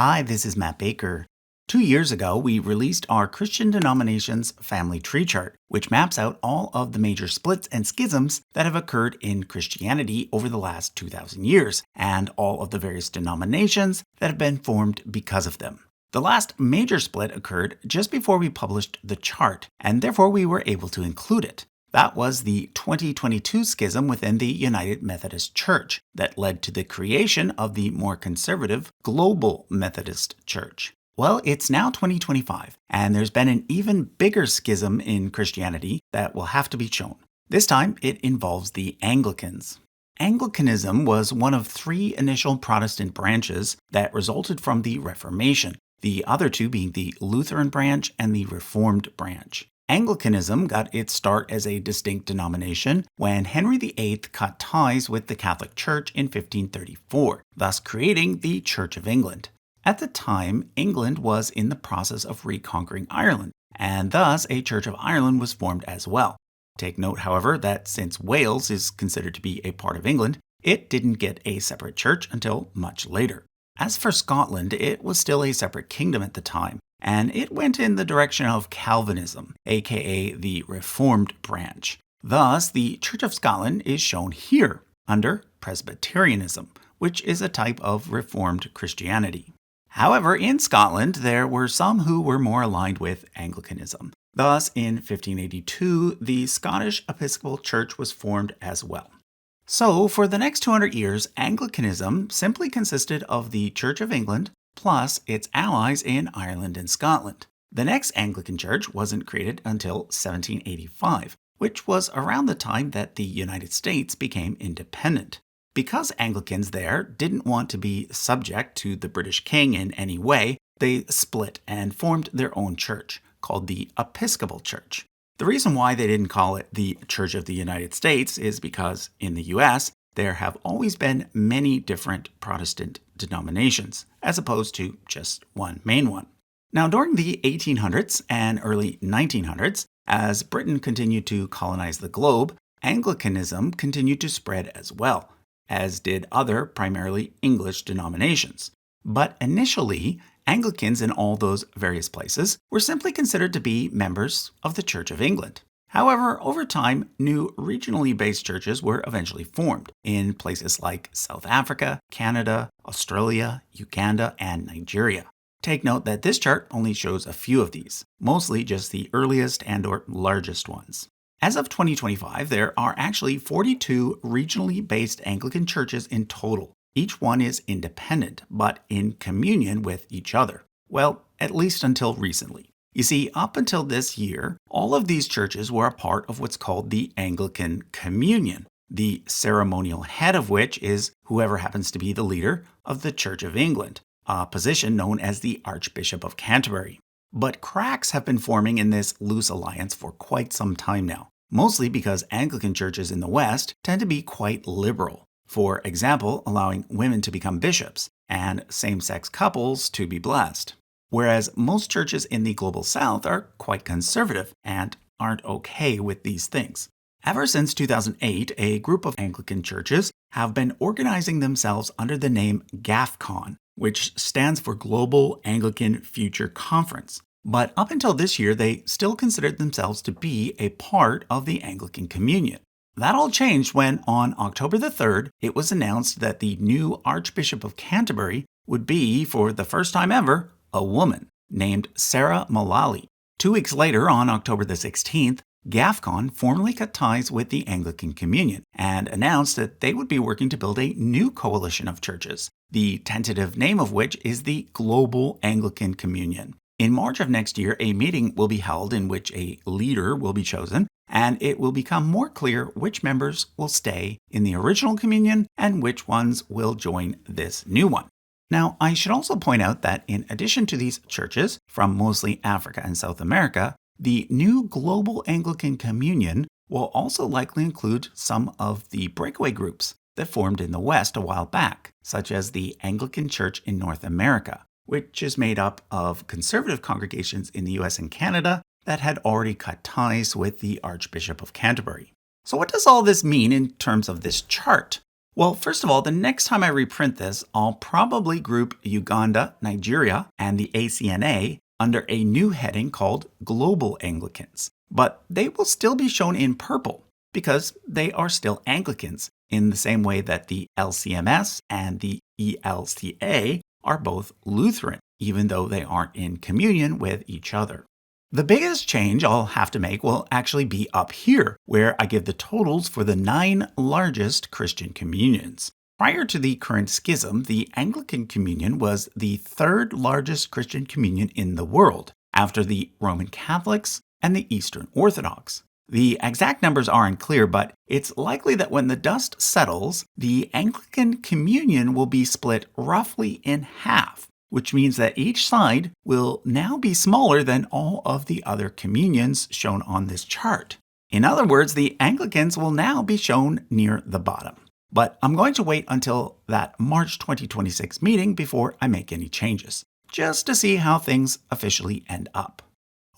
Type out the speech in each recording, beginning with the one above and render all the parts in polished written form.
Hi, this is Matt Baker. 2 years ago, we released our Christian denominations family tree chart, which maps out all of the major splits and schisms that have occurred in Christianity over the last 2,000 years, and all of the various denominations that have been formed because of them. The last major split occurred just before we published the chart, and therefore we were able to include it. That was the 2022 schism within the United Methodist Church that led to the creation of the more conservative Global Methodist Church. Well, it's now 2025, and there's been an even bigger schism in Christianity that will have to be shown. This time, it involves the Anglicans. Anglicanism was one of three initial Protestant branches that resulted from the Reformation, the other two being the Lutheran branch and the Reformed branch. Anglicanism got its start as a distinct denomination when Henry VIII cut ties with the Catholic Church in 1534, thus creating the Church of England. At the time, England was in the process of reconquering Ireland, and thus a Church of Ireland was formed as well. Take note, however, that since Wales is considered to be a part of England, it didn't get a separate church until much later. As for Scotland, it was still a separate kingdom at the time, and it went in the direction of Calvinism, aka the Reformed branch. Thus, the Church of Scotland is shown here under Presbyterianism, which is a type of Reformed Christianity. However, in Scotland, there were some who were more aligned with Anglicanism. Thus, in 1582, the Scottish Episcopal Church was formed as well. So, for the next 200 years, Anglicanism simply consisted of the Church of England plus its allies in Ireland and Scotland. The next Anglican Church wasn't created until 1785, which was around the time that the United States became independent. Because Anglicans there didn't want to be subject to the British king in any way, they split and formed their own church, called the Episcopal Church. The reason why they didn't call it the Church of the United States is because in the US, there have always been many different Protestant denominations, as opposed to just one main one. Now, during the 1800s and early 1900s, as Britain continued to colonize the globe, Anglicanism continued to spread as well, as did other primarily English denominations. But initially, Anglicans in all those various places were simply considered to be members of the Church of England. However, over time, new regionally based churches were eventually formed in places like South Africa, Canada, Australia, Uganda, and Nigeria. Take note that this chart only shows a few of these, mostly just the earliest and/or largest ones. As of 2025, there are actually 42 regionally based Anglican churches in total. Each one is independent, but in communion with each other. Well, at least until recently. You see, up until this year, all of these churches were a part of what's called the Anglican Communion, the ceremonial head of which is whoever happens to be the leader of the Church of England, a position known as the Archbishop of Canterbury. But cracks have been forming in this loose alliance for quite some time now, mostly because Anglican churches in the West tend to be quite liberal. For example, allowing women to become bishops and same-sex couples to be blessed. Whereas most churches in the Global South are quite conservative and aren't okay with these things. Ever since 2008, a group of Anglican churches have been organizing themselves under the name GAFCON, which stands for Global Anglican Future Conference. But up until this year, they still considered themselves to be a part of the Anglican Communion. That all changed when, on October the 3rd, it was announced that the new Archbishop of Canterbury would be, for the first time ever, a woman named Sarah Mullally. 2 weeks later, on October the 16th, GAFCON formally cut ties with the Anglican Communion and announced that they would be working to build a new coalition of churches, the tentative name of which is the Global Anglican Communion. In March of next year, a meeting will be held in which a leader will be chosen, and it will become more clear which members will stay in the original communion and which ones will join this new one. Now, I should also point out that in addition to these churches from mostly Africa and South America, the new Global Anglican Communion will also likely include some of the breakaway groups that formed in the West a while back, such as the Anglican Church in North America, which is made up of conservative congregations in the US and Canada that had already cut ties with the Archbishop of Canterbury. So what does all this mean in terms of this chart? Well, first of all, the next time I reprint this, I'll probably group Uganda, Nigeria, and the ACNA under a new heading called Global Anglicans. But they will still be shown in purple because they are still Anglicans, in the same way that the LCMS and the ELCA are both Lutheran, even though they aren't in communion with each other. The biggest change I'll have to make will actually be up here, where I give the totals for the 9 largest Christian communions. Prior to the current schism, the Anglican communion was the 3rd largest Christian communion in the world, after the Roman Catholics and the Eastern Orthodox. The exact numbers aren't clear, but it's likely that when the dust settles, the Anglican communion will be split roughly in half, which means that each side will now be smaller than all of the other communions shown on this chart. In other words, the Anglicans will now be shown near the bottom. But I'm going to wait until that March 2026 meeting before I make any changes, just to see how things officially end up.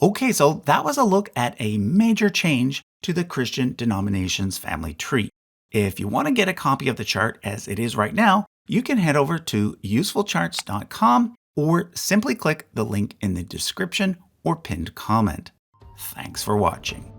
Okay, so that was a look at a major change to the Christian denominations family tree. If you want to get a copy of the chart as it is right now, you can head over to usefulcharts.com or simply click the link in the description or pinned comment. Thanks for watching.